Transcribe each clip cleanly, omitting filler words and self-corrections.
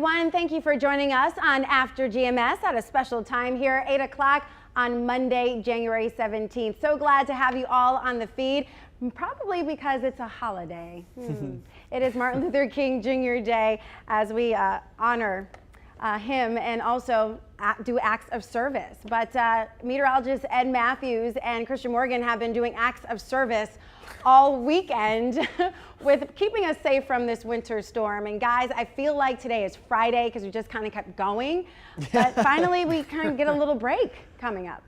everyone. Thank you for joining us on After GMS at a special time here, 8 o'clock on Monday, January 17th. So glad to have you all on the feed, probably because it's a holiday. It is Martin Luther King Jr. Day as we honor him and also do acts of service. But meteorologist Ed Matthews and Christian Morgan have been doing acts of service all weekend with keeping us safe from this winter storm. And guys, I feel like today is Friday because we just kind of kept going. But finally, we kind of get a little break coming up.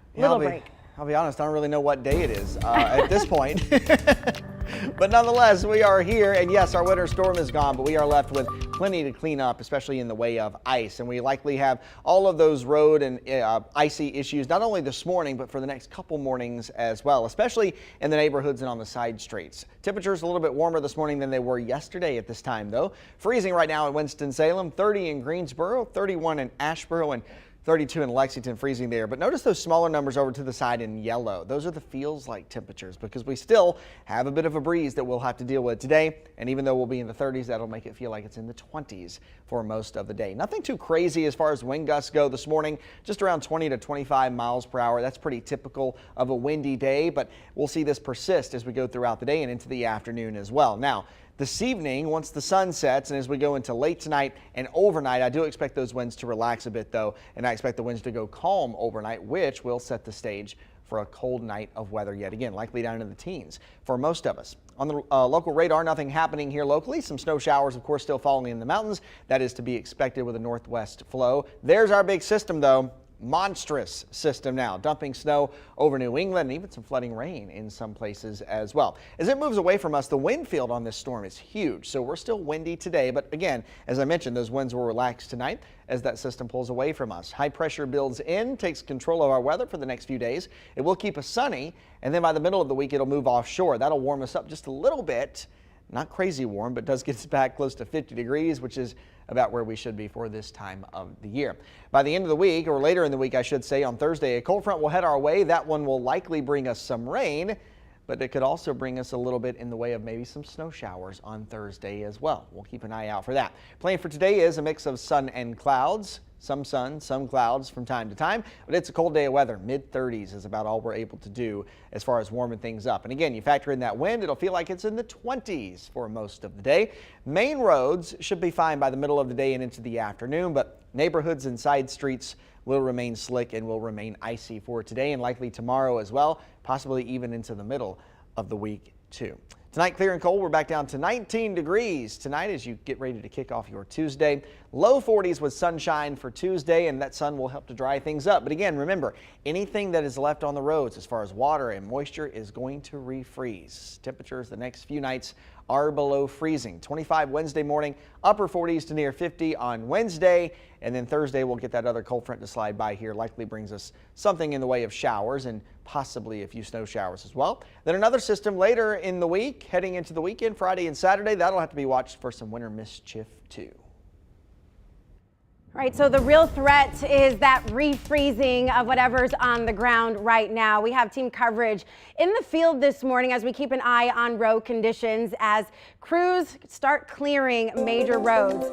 I'll be honest, I don't really know what day it is at this point. But nonetheless, we are here, and yes, our winter storm is gone, but we are left with plenty to clean up, especially in the way of ice. And we likely have all of those road and icy issues, not only this morning, but for the next couple mornings as well, especially in the neighborhoods and on the side streets. Temperatures a little bit warmer this morning than they were yesterday at this time, though. Freezing right now in Winston-Salem, 30 in Greensboro, 31 in Asheboro, and 32 in Lexington, freezing there. But notice those smaller numbers over to the side in yellow. Those are the feels like temperatures because we still have a bit of a breeze that we'll have to deal with today. And even though we'll be in the 30s, that'll make it feel like it's in the 20s for most of the day. Nothing too crazy as far as wind gusts go this morning, just around 20 to 25 miles per hour. That's pretty typical of a windy day, but we'll see this persist as we go throughout the day and into the afternoon as well. Now, this evening, once the sun sets and as we go into late tonight and overnight, I do expect those winds to relax a bit though, and I expect the winds to go calm overnight, which will set the stage for a cold night of weather yet again, likely down in the teens for most of us. On the local radar, nothing happening here locally. Some snow showers, of course, still falling in the mountains. That is to be expected with a northwest flow. There's our big system though. Monstrous system now, dumping snow over New England and even some flooding rain in some places as well. As it moves away from us, the wind field on this storm is huge, so we're still windy today. But again, as I mentioned, those winds will relax tonight as that system pulls away from us. High pressure builds in, takes control of our weather for the next few days. It will keep us sunny, and then by the middle of the week, it'll move offshore. That'll warm us up just a little bit. Not crazy warm, but does get us back close to 50 degrees, which is about where we should be for this time of the year. By the end of the week, or later in the week, I should say, on Thursday, a cold front will head our way. That one will likely bring us some rain, but it could also bring us a little bit in the way of maybe some snow showers on Thursday as well. We'll keep an eye out for that. Plan for today is a mix of sun and clouds. Some sun, some clouds from time to time, but it's a cold day of weather. Mid-30s is about all we're able to do as far as warming things up. And again, you factor in that wind, it'll feel like it's in the 20s for most of the day. Main roads should be fine by the middle of the day and into the afternoon, but neighborhoods and side streets will remain slick and will remain icy for today and likely tomorrow as well, possibly even into the middle of the week too. Tonight, clear and cold. We're back down to 19 degrees tonight as you get ready to kick off your Tuesday. Low 40s with sunshine for Tuesday, and that sun will help to dry things up. But again, remember, anything that is left on the roads as far as water and moisture is going to refreeze. Temperatures the next few nights are below freezing. 25 Wednesday morning, upper 40s to near 50 on Wednesday, and then Thursday we'll get that other cold front to slide by here. Likely brings us something in the way of showers and possibly a few snow showers as well. Then another system later in the week, heading into the weekend, Friday and Saturday. That'll have to be watched for some winter mischief too. Right, so the real threat is that refreezing of whatever's on the ground right now. We have team coverage in the field this morning as we keep an eye on road conditions as crews start clearing major roads.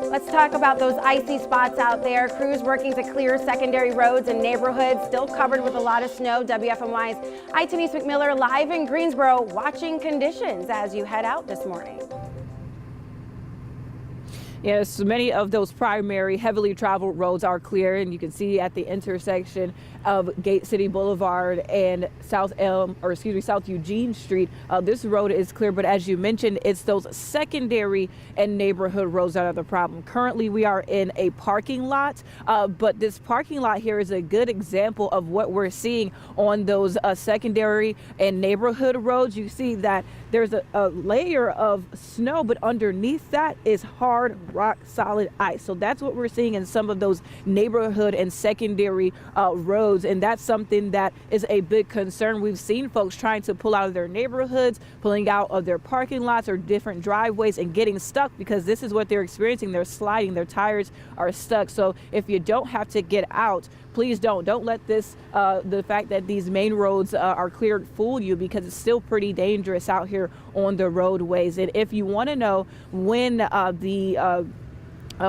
Let's talk about those icy spots out there. Crews working to clear secondary roads and neighborhoods still covered with a lot of snow. WFMY's ITV's McMiller live in Greensboro watching conditions as you head out this morning. Yes, many of those primary heavily traveled roads are clear, and you can see at the intersection of Gate City Boulevard and South Eugene Street, this road is clear. But as you mentioned, it's those secondary and neighborhood roads that are the problem. Currently, we are in a parking lot, but this parking lot here is a good example of what we're seeing on those secondary and neighborhood roads. You see that there's a layer of snow, but underneath that is hard rock solid ice. So that's what we're seeing in some of those neighborhood and secondary roads, and that's something that is a big concern. We've seen folks trying to pull out of their neighborhoods, pulling out of their parking lots or different driveways and getting stuck because this is what they're experiencing. They're sliding, their tires are stuck. So if you don't have to get out, please don't let this the fact that these main roads are cleared fool you, because it's still pretty dangerous out here on the roadways. And if you want to know when the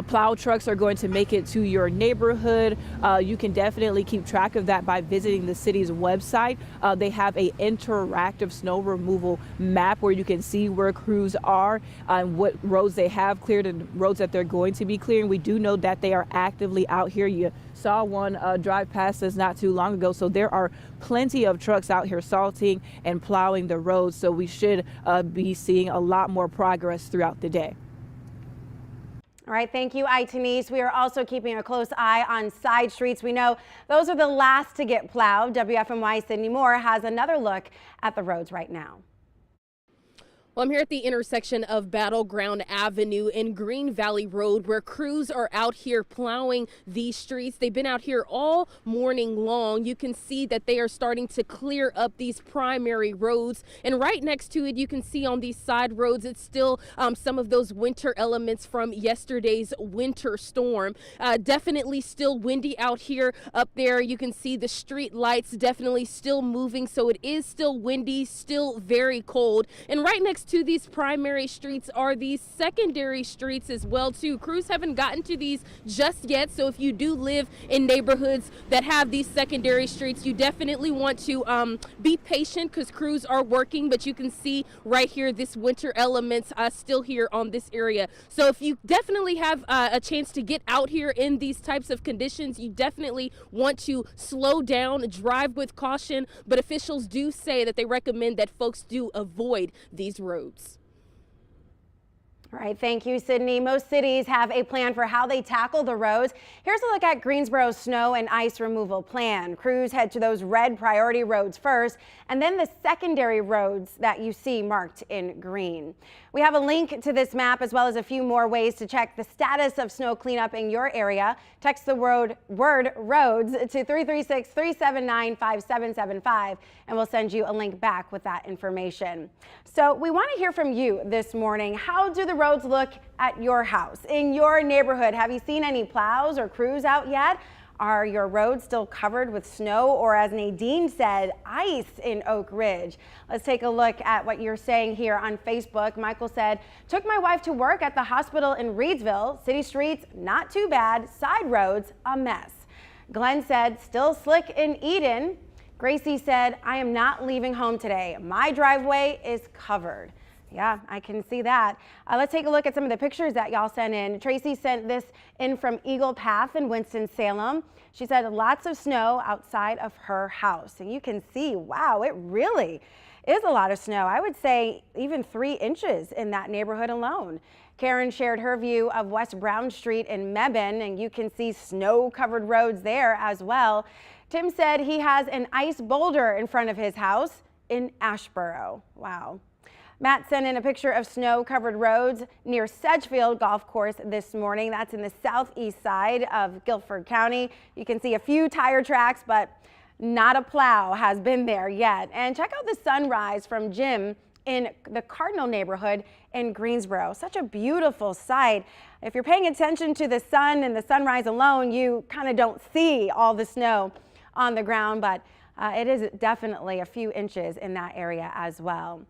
Plow trucks are going to make it to your neighborhood. You can definitely keep track of that by visiting the city's website. They have a interactive snow removal map where you can see where crews are and what roads they have cleared and roads that they're going to be clearing. We do know that they are actively out here. You saw one drive past us not too long ago. So there are plenty of trucks out here salting and plowing the roads. So we should be seeing a lot more progress throughout the day. All right, thank you, Denise. We are also keeping a close eye on side streets. We know those are the last to get plowed. WFMY's Sydney Moore has another look at the roads right now. Well, I'm here at the intersection of Battleground Avenue and Green Valley Road, where crews are out here plowing these streets. They've been out here all morning long. You can see that they are starting to clear up these primary roads. And right next to it, you can see on these side roads, it's still some of those winter elements from yesterday's winter storm. Definitely still windy out here. Up there, you can see the street lights definitely still moving. So it is still windy, still very cold. And right next to these primary streets are these secondary streets as well too. Crews haven't gotten to these just yet, so if you do live in neighborhoods that have these secondary streets, you definitely want to be patient because crews are working. But you can see right here this winter elements still here on this area. So if you definitely have a chance to get out here in these types of conditions, you definitely want to slow down, drive with caution. But officials do say that they recommend that folks do avoid these roads. All right, thank you, Sydney. Most cities have a plan for how they tackle the roads. Here's a look at Greensboro's snow and ice removal plan. Crews head to those red priority roads first, and then the secondary roads that you see marked in green. We have a link to this map as well as a few more ways to check the status of snow cleanup in your area. Text the word roads to 336-379-5775, and we'll send you a link back with that information. So we want to hear from you this morning. How do the roads look at your house, in your neighborhood? Have you seen any plows or crews out yet? Are your roads still covered with snow, or as Nadine said, ice in Oak Ridge? Let's take a look at what you're saying here on Facebook. Michael said, took my wife to work at the hospital in Reedsville. City streets, not too bad. Side roads, a mess. Glenn said, still slick in Eden. Gracie said, I am not leaving home today. My driveway is covered. Yeah, I can see that. Let's take a look at some of the pictures that y'all sent in. Tracy sent this in from Eagle Path in Winston-Salem. She said lots of snow outside of her house. And you can see, wow, it really is a lot of snow. I would say even 3 inches in that neighborhood alone. Karen shared her view of West Brown Street in Mebane, and you can see snow-covered roads there as well. Tim said he has an ice boulder in front of his house in Ashboro. Wow. Matt sent in a picture of snow-covered roads near Sedgefield Golf Course this morning. That's in the southeast side of Guilford County. You can see a few tire tracks, but not a plow has been there yet. And check out the sunrise from Jim in the Cardinal neighborhood in Greensboro. Such a beautiful sight. If you're paying attention to the sun and the sunrise alone, you kind of don't see all the snow on the ground, but it is definitely a few inches in that area as well.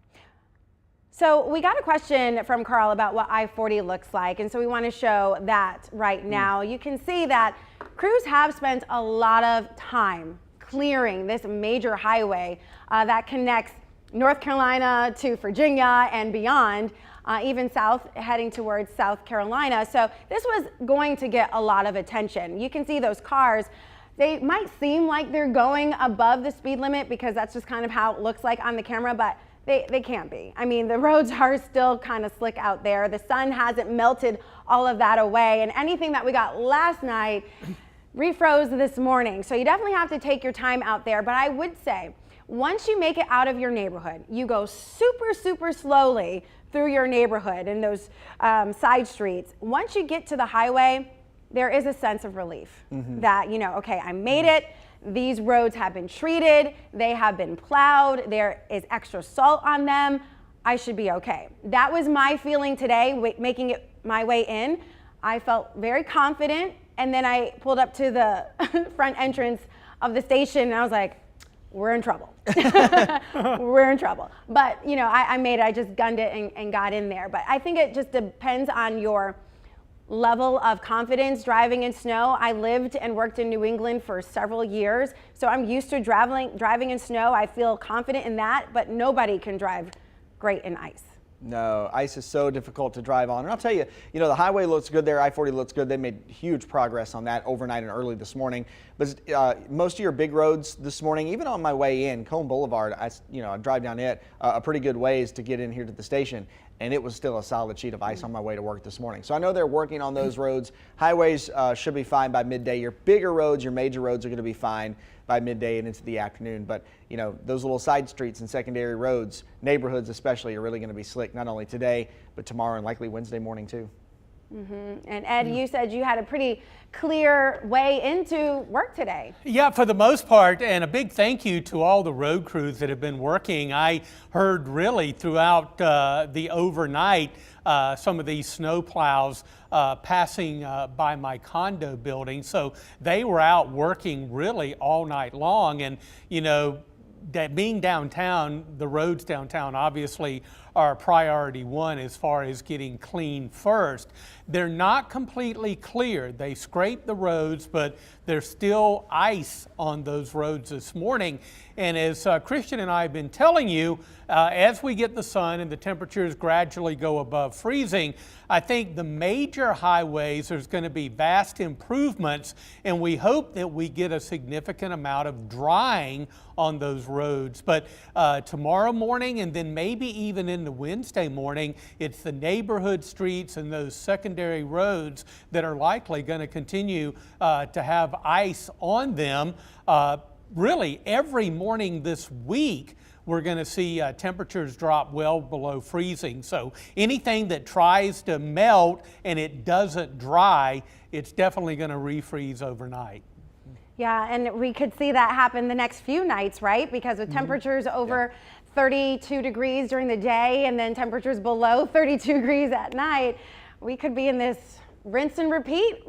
So we got a question from Carl about what I-40 looks like, and so we want to show that right now. You can see that crews have spent a lot of time clearing this major highway that connects North Carolina to Virginia and beyond, even south, heading towards South Carolina. So this was going to get a lot of attention. You can see those cars. They might seem like they're going above the speed limit because that's just kind of how it looks like on the camera, but they can't be. I mean, the roads are still kind of slick out there. The sun hasn't melted all of that away, and anything that we got last night refroze this morning. So you definitely have to take your time out there. But I would say, once you make it out of your neighborhood, you go super, super slowly through your neighborhood and those side streets. Once you get to the highway, there is a sense of relief that, you know, okay, I made it. These roads have been treated, they have been plowed, there is extra salt on them, I should be okay. That was my feeling today, making it my way in. I felt very confident, and then I pulled up to the front entrance of the station and I was like, we're in trouble. We're in trouble. But, you know, I made it, I just gunned it and got in there. But I think it just depends on your level of confidence driving in snow. I lived and worked in New England for several years, so I'm used to driving in snow. I feel confident in that, but nobody can drive great in ice. No, ice is so difficult to drive on. And I'll tell you, the highway looks good there. I-40 looks good. They made huge progress on that overnight and early this morning. But most of your big roads this morning, even on my way in, Cone Boulevard, I drive down it a pretty good ways to get in here to the station. And it was still a solid sheet of ice on my way to work this morning. So I know they're working on those roads. Highways should be fine by midday. Your bigger roads, your major roads are going to be fine by midday and into the afternoon. But, those little side streets and secondary roads, neighborhoods especially, are really going to be slick, not only today, but tomorrow and likely Wednesday morning too. And Ed, you said you had a pretty clear way into work today. Yeah, for the most part, and a big thank you to all the road crews that have been working. I heard really throughout the overnight some of these snow plows passing by my condo building. So they were out working really all night long. And, that being downtown, the roads downtown obviously are priority one as far as getting clean first. They're not completely clear. They scrape the roads, but there's still ice on those roads this morning. And as Christian and I have been telling you, as we get the sun and the temperatures gradually go above freezing, I think the major highways, there's going to be vast improvements, and we hope that we get a significant amount of drying on those roads. But tomorrow morning, and then maybe even into Wednesday morning, it's the neighborhood streets and those secondary roads that are likely going to continue to have ice on them. Really, every morning this week, we're going to see temperatures drop well below freezing. So anything that tries to melt and it doesn't dry, it's definitely going to refreeze overnight. Yeah, and we could see that happen the next few nights, right? Because with temperatures over 32 degrees during the day and then temperatures below 32 degrees at night, we could be in this rinse and repeat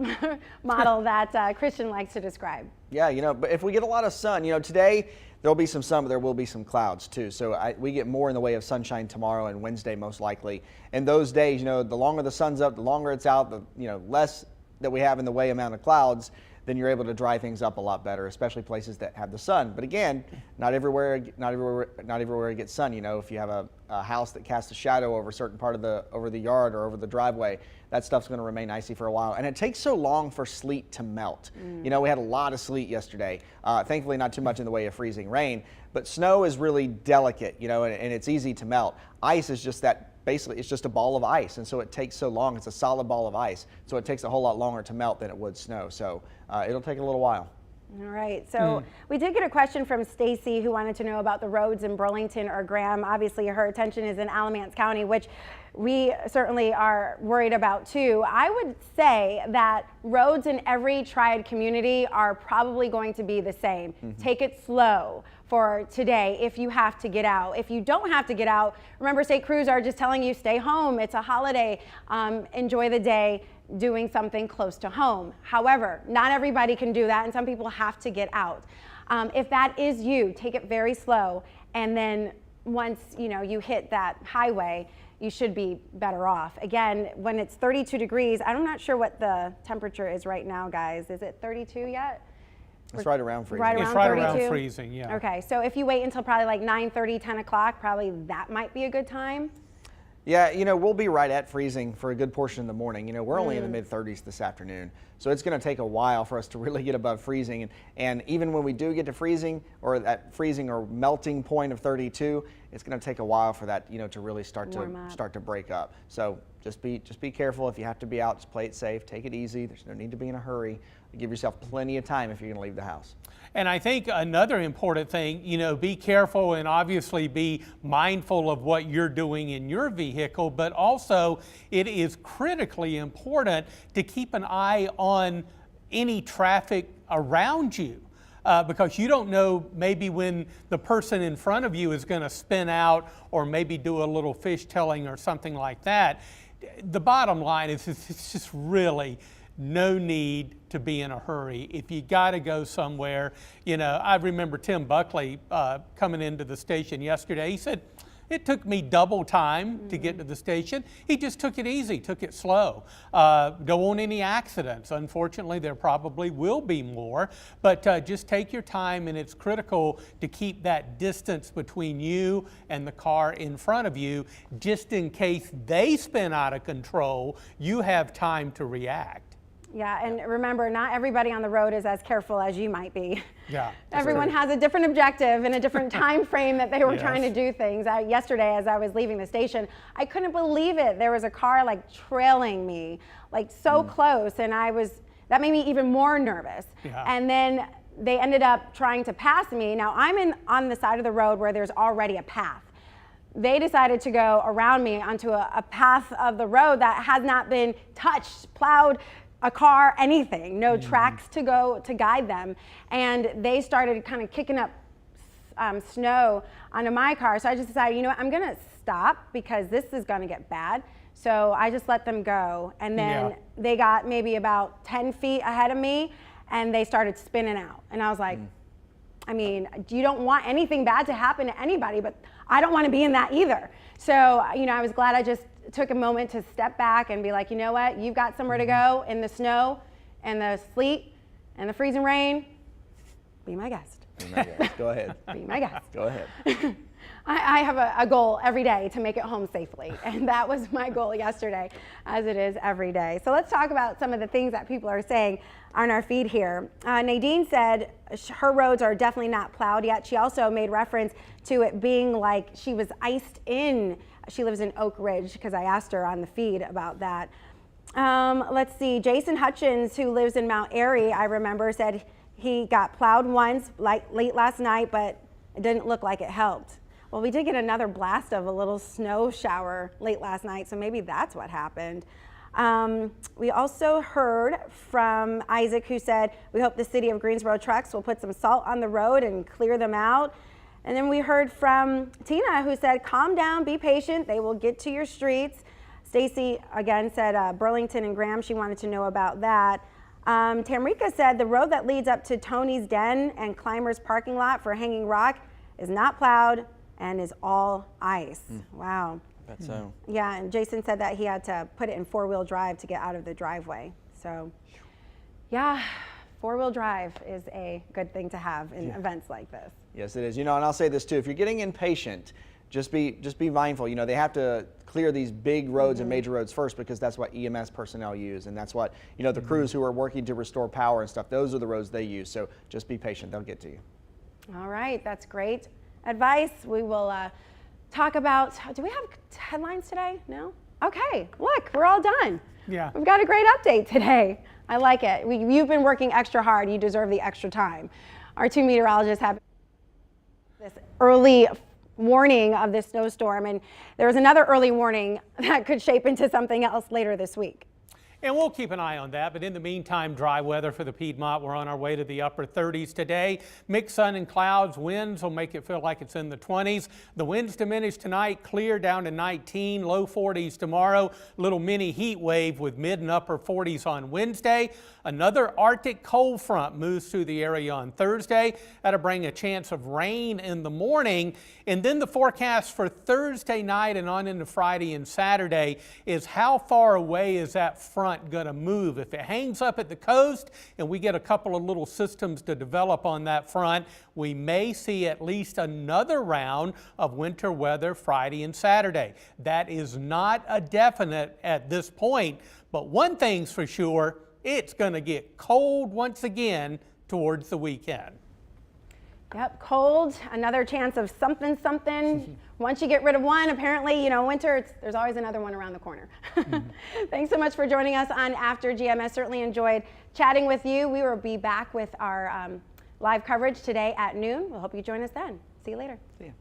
model that Christian likes to describe. Yeah, but if we get a lot of sun, today there'll be some sun, but there will be some clouds too. So we get more in the way of sunshine tomorrow and Wednesday most likely. And those days, the longer the sun's up, the longer it's out, the less that we have in the way amount of clouds, then you're able to dry things up a lot better, especially places that have the sun. But again, not everywhere it gets sun. If you have a house that casts a shadow over a certain part of over the yard or over the driveway, that stuff's going to remain icy for a while. And it takes so long for sleet to melt. We had a lot of sleet yesterday. Thankfully, not too much in the way of freezing rain. But snow is really delicate, and it's easy to melt. Ice is just basically, it's just a ball of ice, and so it takes so long. It's a solid ball of ice, so it takes a whole lot longer to melt than it would snow. So it'll take a little while. All right, so we did get a question from Stacy who wanted to know about the roads in Burlington or Graham. Obviously, her attention is in Alamance County, which we certainly are worried about too. I would say that roads in every triad community are probably going to be the same. Take it slow for today if you have to get out. If you don't have to get out, remember, state crews are just telling you stay home. It's a holiday. Enjoy the day doing something close to home. However, not everybody can do that, and some people have to get out. If that is you, take it very slow, and then once you hit that highway, you should be better off. Again, when it's 32 degrees, I'm not sure what the temperature is right now, guys. Is it 32 yet? It's right around freezing. Right around It's right 32? around freezing, yeah. Okay, so if you wait until probably like 9:30, 10 o'clock, probably that might be a good time. Yeah, we'll be right at freezing for a good portion of the morning. We're only in the mid-30s this afternoon, so it's going to take a while for us to really get above freezing. And even when we do get to freezing, or that freezing or melting point of 32, it's going to take a while for that, to really start to break up. So just be careful. If you have to be out, just play it safe. Take it easy. There's no need to be in a hurry. Give yourself plenty of time if you're going to leave the house. And I think another important thing, be careful and obviously be mindful of what you're doing in your vehicle, but also it is critically important to keep an eye on any traffic around you. Because you don't know maybe when the person in front of you is going to spin out or maybe do a little fishtailing or something like that. The bottom line is it's just really no need to be in a hurry. If you got to go somewhere, I remember Tim Buckley coming into the station yesterday. He said, It took me double time to get to the station. He just took it easy, took it slow. Don't want any accidents. Unfortunately, there probably will be more, but just take your time, and it's critical to keep that distance between you and the car in front of you, just in case they spin out of control, you have time to react. Yeah, and remember, not everybody on the road is as careful as you might be. Yeah, Everyone has a different objective and a different time frame that they were Yes. trying to do things. Yesterday, as I was leaving the station, I couldn't believe it. There was a car like trailing me, like so close, and that made me even more nervous. Yeah. And then they ended up trying to pass me. Now I'm on the side of the road where there's already a path. They decided to go around me onto a path of the road that has not been touched, plowed, a car, anything, no tracks to go to guide them. And they started kind of kicking up snow onto my car. So I just decided, you know what, I'm gonna stop because this is gonna get bad. So I just let them go. And then they got maybe about 10 feet ahead of me and they started spinning out. And I was like, I mean, you don't want anything bad to happen to anybody, but I don't want to be in that either. So, you know, I was glad I just took a moment to step back and be like, you know what, you've got somewhere to go in the snow and the sleet and the freezing rain. Be my guest. Be my guest. Go ahead. Be my guest. Go ahead. I have a goal every day to make it home safely, and that was my goal yesterday, as it is every day. So let's talk about some of the things that people are saying on our feed here. Nadine said her roads are definitely not plowed yet. She also made reference to it being like she was iced in. She lives in Oak Ridge, because I asked her on the feed about that. Let's see, Jason Hutchins, who lives in Mount Airy, I remember, said he got plowed once late last night, but it didn't look like it helped. Well, we did get another blast of a little snow shower late last night, so maybe that's what happened. We also heard from Isaac, who said, we hope the city of Greensboro trucks will put some salt on the road and clear them out. And then we heard from Tina, who said, calm down, be patient, they will get to your streets. Stacy again said Burlington and Graham, she wanted to know about that. Tamrika said the road that leads up to Tony's Den and Climbers parking lot for Hanging Rock is not plowed and is all ice. Wow. I bet so. Yeah, and Jason said that he had to put it in four-wheel drive to get out of the driveway. So, yeah, four-wheel drive is a good thing to have in events like this. Yes, it is. You know, and I'll say this too, if you're getting impatient, just be mindful. You know, they have to clear these big roads and major roads first, because that's what EMS personnel use, and that's what, you know, the crews who are working to restore power and stuff, those are the roads they use. So just be patient, they'll get to you. All right, that's great advice. We will talk about, do we have headlines today? No? Okay, look, we're all done. Yeah. We've got a great update today. I like it. You've been working extra hard. You deserve the extra time. Our two meteorologists have this early warning of this snowstorm, and there was another early warning that could shape into something else later this week. And we'll keep an eye on that, but in the meantime, dry weather for the Piedmont. We're on our way to the upper 30s today. Mixed sun and clouds. Winds will make it feel like it's in the 20s. The winds diminish tonight, clear down to 19, low 40s tomorrow. Little mini heat wave with mid and upper 40s on Wednesday. Another Arctic cold front moves through the area on Thursday. That'll bring a chance of rain in the morning. And then the forecast for Thursday night and on into Friday and Saturday is how far away is that front going to move. If it hangs up at the coast and we get a couple of little systems to develop on that front, we may see at least another round of winter weather Friday and Saturday. That is not a definite at this point, but one thing's for sure, it's going to get cold once again towards the weekend. Yep, cold, another chance of something. Once you get rid of one, apparently, you know, winter, there's always another one around the corner. Thanks so much for joining us on After GMS. Certainly enjoyed chatting with you. We will be back with our live coverage today at noon. We'll hope you join us then. See you later. See ya.